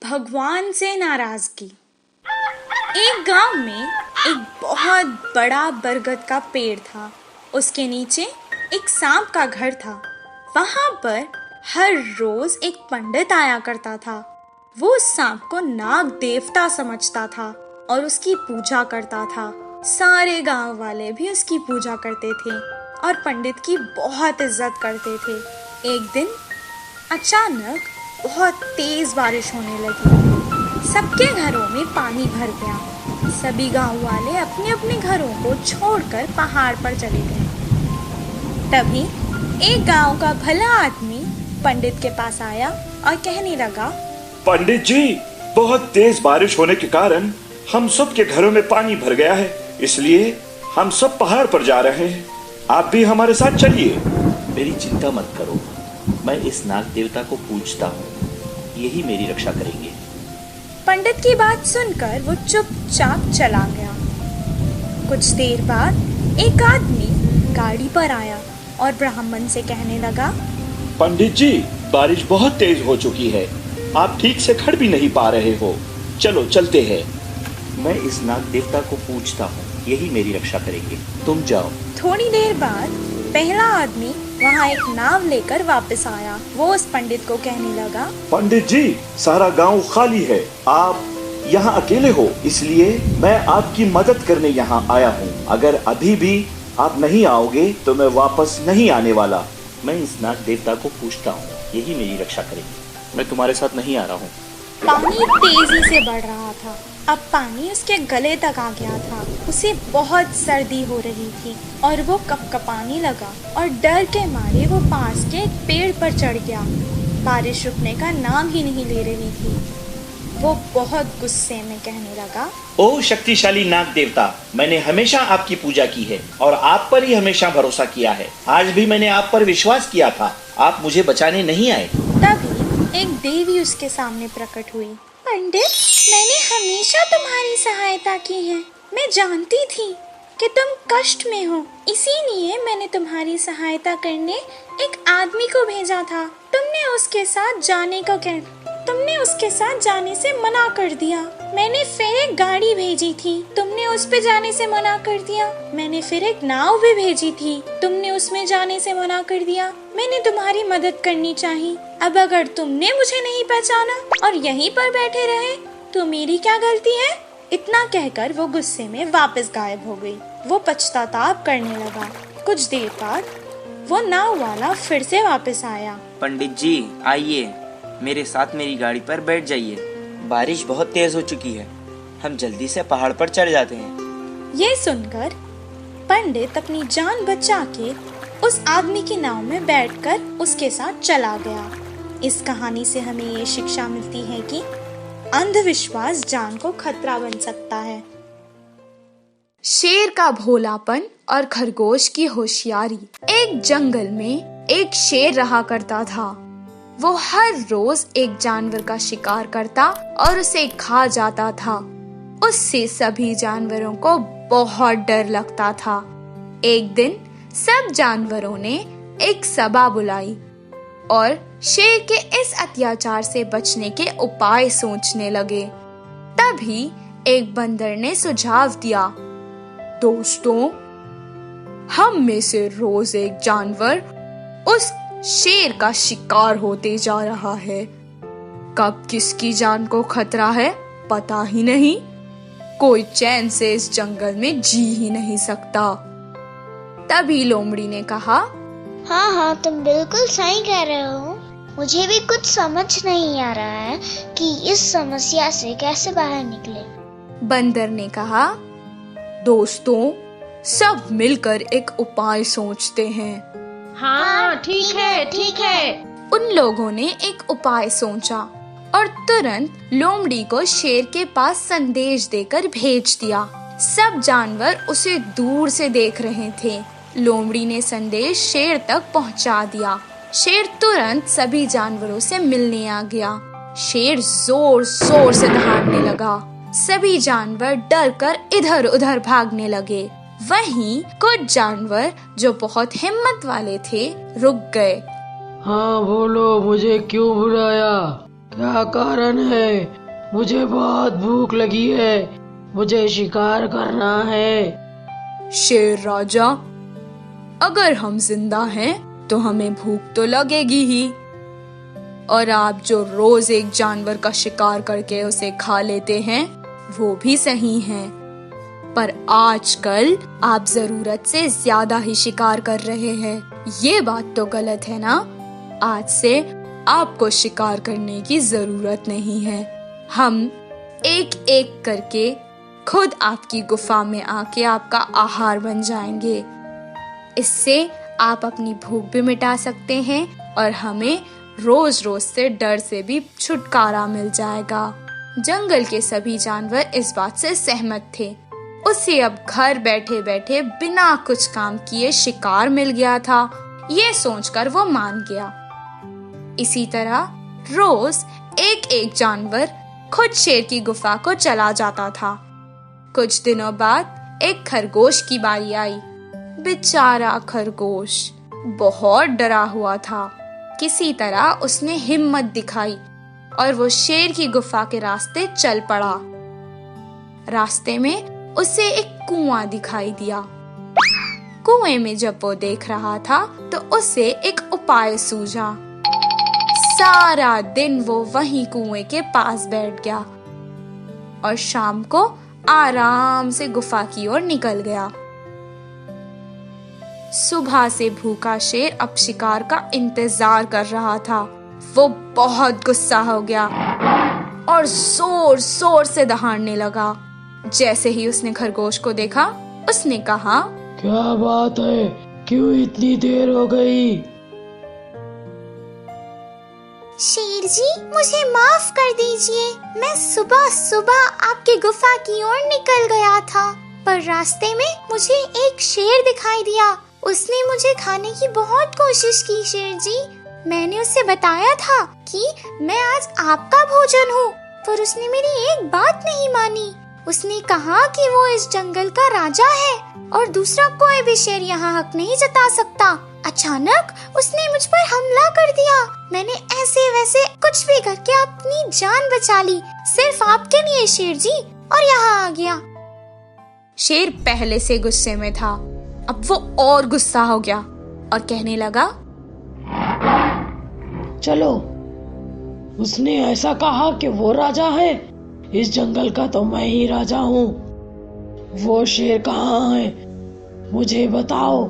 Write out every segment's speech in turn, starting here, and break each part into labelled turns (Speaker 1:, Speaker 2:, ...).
Speaker 1: भगवान से नाराजगी। एक गांव में एक बहुत बड़ा बरगद का पेड़ था। उसके नीचे एक सांप का घर था। वहां पर हर रोज एक पंडित आया करता था। वो उस सांप को नाग देवता समझता था और उसकी पूजा करता था। सारे गांव वाले भी उसकी पूजा करते थे और पंडित की बहुत इज्जत करते थे। एक दिन अचानक बहुत तेज बारिश होने लगी। सबके घरों में पानी भर गया। सभी गांव वाले अपने अपने घरों को छोड़कर पहाड़ पर चले गए। तभी एक गांव का भला आदमी पंडित के पास आया और कहने लगा,
Speaker 2: पंडित जी, बहुत तेज बारिश होने के कारण हम सब के घरों में पानी भर गया है, इसलिए हम सब पहाड़ पर जा रहे हैं। आप भी हमारे साथ चलिए।
Speaker 3: मेरी चिंता मत करो, मैं इस नाग देवता को पूजता हूँ, यही मेरी रक्षा करेंगे।
Speaker 1: पंडित की बात सुनकर वो चुपचाप चला गया। कुछ देर बाद एक आदमी गाड़ी पर आया और ब्राह्मण से कहने लगा,
Speaker 2: पंडित जी, बारिश बहुत तेज हो चुकी है, आप ठीक से खड़ भी नहीं पा रहे हो, चलो चलते हैं।
Speaker 3: मैं इस नाग देवता को पूजता हूँ, यही मेरी रक्षा करेंगे, तुम जाओ।
Speaker 1: थोड़ी देर बाद पहला आदमी वहाँ एक नाव लेकर वापस आया। वो उस पंडित को कहने लगा,
Speaker 2: पंडित जी, सारा गांव खाली है, आप यहाँ अकेले हो, इसलिए मैं आपकी मदद करने यहाँ आया हूँ। अगर अभी भी आप नहीं आओगे तो मैं वापस नहीं आने वाला।
Speaker 3: मैं इस नाग देवता को पूजता हूँ, यही मेरी रक्षा करेंगे, मैं तुम्हारे साथ नहीं आ रहा हूँ।
Speaker 1: पानी तेजी से बढ़ रहा था। अब पानी उसके गले तक आ गया था। उसे बहुत सर्दी हो रही थी और वो कपकपाने लगा और डर के मारे वो पास के एक पेड़ पर चढ़ गया। बारिश रुकने का नाम ही नहीं ले रही थी। वो बहुत गुस्से में कहने लगा,
Speaker 3: ओह शक्तिशाली नाग देवता, मैंने हमेशा आपकी पूजा की है और आप पर ही हमेशा भरोसा किया है। आज भी मैंने आप पर विश्वास किया था, आप मुझे बचाने नहीं आए।
Speaker 1: तभी एक देवी उसके सामने प्रकट हुई। पंडित, मैंने हमेशा तुम्हारी सहायता की है। मैं जानती थी कि तुम कष्ट में हो, इसीलिए मैंने तुम्हारी सहायता करने एक आदमी को भेजा था। तुमने उसके साथ जाने से मना कर दिया। मैंने फिर एक गाड़ी भेजी थी, तुमने उस पे जाने से मना कर दिया। मैंने फिर एक नाव भी भेजी थी, तुमने उसमें जाने से मना कर दिया। मैंने तुम्हारी मदद करनी चाहिए। अब अगर तुमने मुझे नहीं पहचाना और यहीं पर बैठे रहे तो मेरी क्या गलती है? इतना कहकर वो गुस्से में वापस गायब हो गई। वो पछताताप करने लगा। कुछ देर बाद वो नाव वाला फिर से वापस आया।
Speaker 4: पंडित जी, आइए, मेरे साथ मेरी गाड़ी पर बैठ जाइए। बारिश बहुत तेज हो चुकी है, हम जल्दी से पहाड़ पर चढ़ जाते हैं।
Speaker 1: ये सुनकर पंडित अपनी जान बचा के उस आदमी की नाव में बैठकर उसके साथ चला गया। इस कहानी से हमें ये शिक्षा मिलती है कि अंधविश्वास जान को खतरा बन सकता है। शेर का भोलापन और खरगोश की होशियारी। एक जंगल में एक शेर रहा करता था। वो हर रोज एक जानवर का शिकार करता और उसे खा जाता था। उससे सभी जानवरों को बहुत डर लगता था। एक दिन सब जानवरों ने एक सभा बुलाई और शेर के इस अत्याचार से बचने के उपाय सोचने लगे। तभी एक बंदर ने सुझाव दिया, दोस्तों, हम में से रोज एक जानवर उस शेर का शिकार होते जा रहा है। कब किसकी जान को खतरा है पता ही नहीं। कोई चैन से इस जंगल में जी ही नहीं सकता। तभी लोमड़ी ने कहा,
Speaker 5: हाँ, तुम बिल्कुल सही कह रहे हो। मुझे भी कुछ समझ नहीं आ रहा है कि इस समस्या से कैसे बाहर निकले।
Speaker 1: बंदर ने कहा, दोस्तों, सब मिलकर एक उपाय सोचते हैं।
Speaker 6: हाँ, ठीक है।
Speaker 1: उन लोगों ने एक उपाय सोचा और तुरंत लोमड़ी को शेर के पास संदेश देकर भेज दिया। सब जानवर उसे दूर से देख रहे थे। लोमड़ी ने संदेश शेर तक पहुंचा दिया। शेर तुरंत सभी जानवरों से मिलने आ गया। शेर जोर जोर से दहाड़ने लगा। सभी जानवर डरकर इधर उधर भागने लगे। वहीं कुछ जानवर जो बहुत हिम्मत वाले थे रुक गए।
Speaker 6: हाँ बोलो, मुझे क्यों बुलाया? क्या कारण है? मुझे बहुत भूख लगी है, मुझे शिकार करना है।
Speaker 1: शेर राजा, अगर हम जिंदा हैं तो हमें भूख तो लगेगी ही, और आप जो रोज एक जानवर का शिकार करके उसे खा लेते हैं वो भी सही है, पर आजकल आप जरूरत से ज्यादा ही शिकार कर रहे हैं। ये बात तो गलत है ना? आज से आपको शिकार करने की जरूरत नहीं है। हम एक एक करके खुद आपकी गुफा में आके आपका आहार बन जाएंगे। इससे आप अपनी भूख भी मिटा सकते हैं और हमें रोज रोज से डर से भी छुटकारा मिल जाएगा। जंगल के सभी जानवर इस बात से सहमत थे। उसे अब घर बैठे बैठे बिना कुछ काम किए शिकार मिल गया था। ये सोचकर वो मान गया। इसी तरह रोज एक एक जानवर खुद शेर की गुफा को चला जाता था। कुछ दिनों बाद एक खरगोश की बारी आई। बेचारा खरगोश बहुत डरा हुआ था। किसी तरह उसने हिम्मत दिखाई और वो शेर की गुफा के रास्ते चल पड़ा। रास्ते में उसे एक कुआं दिखाई दिया। कुएं में जब वो देख रहा था तो उसे एक उपाय सूझा। सारा दिन वो वहीं कुएं के पास बैठ गया और शाम को आराम से गुफा की ओर निकल गया। सुबह से भूखा शेर अब शिकार का इंतजार कर रहा था। वो बहुत गुस्सा हो गया और जोर जोर से दहाड़ने लगा। जैसे ही उसने खरगोश को देखा, उसने कहा,
Speaker 6: क्या बात है, क्यों इतनी देर हो गई?
Speaker 5: शेर जी, मुझे माफ कर दीजिए। मैं सुबह सुबह आपकी गुफा की ओर निकल गया था, पर रास्ते में मुझे एक शेर दिखाई दिया। उसने मुझे खाने की बहुत कोशिश की शेर जी। मैंने उससे बताया था कि मैं आज आपका भोजन हूँ, पर उसने मेरी एक बात नहीं मानी। उसने कहा कि वो इस जंगल का राजा है और दूसरा कोई भी शेर यहाँ हक नहीं जता सकता। अचानक उसने मुझ पर हमला कर दिया। मैंने ऐसे वैसे कुछ भी करके अपनी जान बचा ली, सिर्फ आपके लिए शेर जी, और यहाँ आ गया।
Speaker 1: शेर पहले से गुस्से में था। अब वो और गुस्सा हो गया और कहने लगा,
Speaker 6: चलो, उसने ऐसा कहा कि वो राजा है, इस जंगल का तो मैं ही राजा हूँ। वो शेर कहाँ है, मुझे बताओ,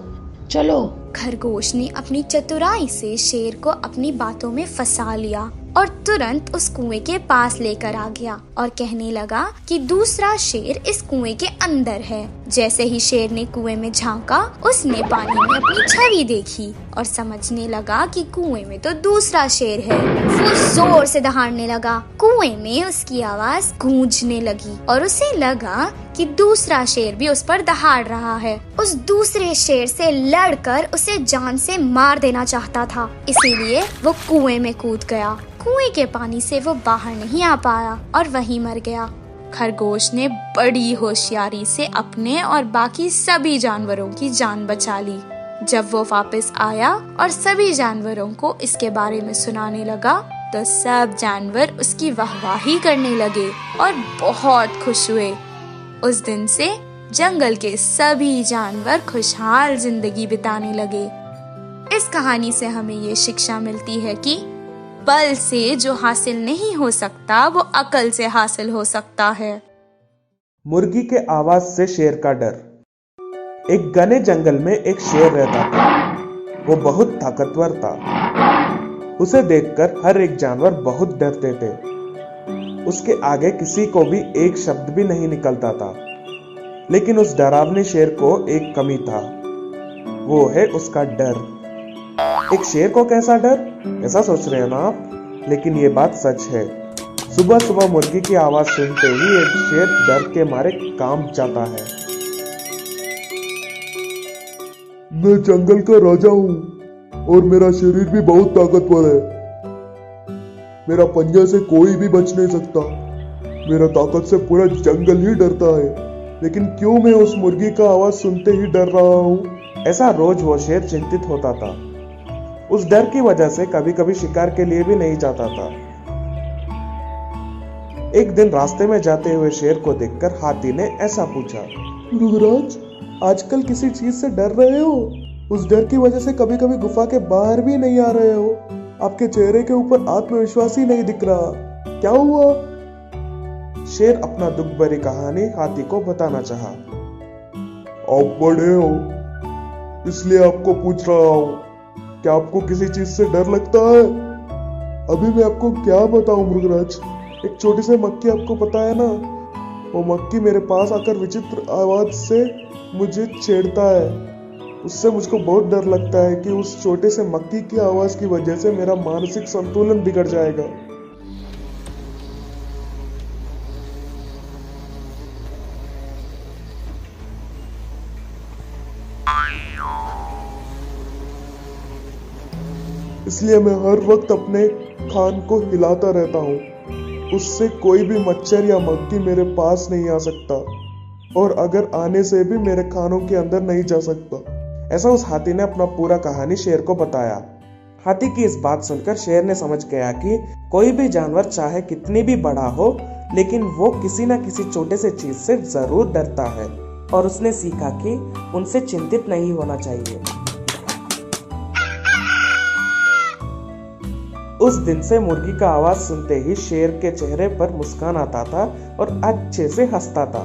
Speaker 6: चलो।
Speaker 1: खरगोश ने अपनी चतुराई से शेर को अपनी बातों में फंसा लिया और तुरंत उस कुएं के पास लेकर आ गया और कहने लगा कि दूसरा शेर इस कुएं के अंदर है। जैसे ही शेर ने कुएं में झांका, उसने पानी में अपनी छवि देखी और समझने लगा कि कुएं में तो दूसरा शेर है। वो जोर से दहाड़ने लगा। कुएं में उसकी आवाज गूंजने लगी और उसे लगा कि दूसरा शेर भी उस पर दहाड़ रहा है। उस दूसरे शेर से लड़कर उसे जान से मार देना चाहता था, इसीलिए वो कुएं में कूद गया। कुएं के पानी से वो बाहर नहीं आ पाया और वहीं मर गया। खरगोश ने बड़ी होशियारी से अपने और बाकी सभी जानवरों की जान बचा ली। जब वो वापस आया और सभी जानवरों को इसके बारे में सुनाने लगा, तो सब जानवर उसकी वाहवाही करने लगे और बहुत खुश हुए। उस दिन से जंगल के सभी जानवर खुशहाल जिंदगी बिताने लगे। इस कहानी से हमें ये शिक्षा मिलती है कि बल से जो हासिल नहीं हो सकता, वो अकल से हासिल हो सकता है।
Speaker 7: मुर्गी के आवाज से शेर का डर। एक घने जंगल में एक शेर रहता था। वो बहुत ताकतवर था। उसे देखकर हर एक जानवर बहुत डरते थे। उसके आगे किसी को भी एक शब्द भी नहीं निकलता था। लेकिन उस डरावने शेर को एक कमी था, वो है उसका डर। एक शेर को कैसा डर, ऐसा सोच रहे हैं ना आप? लेकिन ये बात सच है। सुबह सुबह मुर्गी की आवाज सुनते ही एक शेर डर के मारे कांप जाता है।
Speaker 8: मैं जंगल का राजा हूँ और मेरा शरीर भी बहुत ताकतवर है। मेरा पंजा से कोई भी बच नहीं सकता। मेरा ताकत से पूरा जंगल ही डरता है। लेकिन क्यों मैं उस मुर्गी का आवाज सुनते ही डर रहा हूँ?
Speaker 7: ऐसा रोज वो शेर चिंतित होता था। उस डर की वजह से कभी कभी शिकार के लिए भी नहीं जाता था। एक दिन रास्ते में जाते हुए शेर को देखकर हाथी ने ऐसा पूछा,
Speaker 8: मृगराज, आजकल किसी चीज से डर रहे हो? उस डर की वजह से कभी कभी गुफा के बाहर भी नहीं आ रहे हो। आपके चेहरे के ऊपर आत्मविश्वास ही नहीं दिख रहा, क्या हुआ?
Speaker 7: शेर अपना दुख भरी कहानी हाथी को बताना चाहा।
Speaker 8: आप बड़े हो इसलिए आपको पूछ रहा हूँ, क्या आपको किसी चीज से डर लगता है? अभी मैं आपको क्या बताऊं मृगराज, एक छोटी सी मक्खी, आपको पता है ना, वो मक्खी मेरे पास आकर विचित्र आवाज से मुझे छेड़ता है। उससे मुझको बहुत डर लगता है कि उस छोटे से मक्खी की आवाज की वजह से मेरा मानसिक संतुलन बिगड़ जाएगा। इसलिए मैं हर वक्त अपने खान को हिलाता रहता हूँ, उससे कोई भी मच्छर या मक्खी मेरे पास नहीं आ सकता, और अगर आने से भी मेरे खानों के अंदर नहीं जा सकता।
Speaker 7: ऐसा उस हाथी ने अपना पूरा कहानी शेर को बताया। हाथी की इस बात सुनकर शेर ने समझ गया कि कोई भी जानवर चाहे कितनी भी बड़ा हो, लेकिन वो किसी न किसी छोटे से चीज से जरूर डरता है, और उसने सीखा कि उनसे चिंतित नहीं होना चाहिए। उस दिन से मुर्गी का आवाज सुनते ही शेर के चेहरे पर मुस्कान आता था और अच्छे से हंसता था।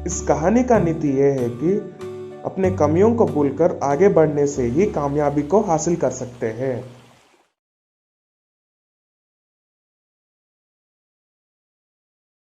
Speaker 7: इस कहानी का नीति यह है कि अपने कमियों को भूलकर आगे बढ़ने से ही कामयाबी को हासिल कर सकते हैं।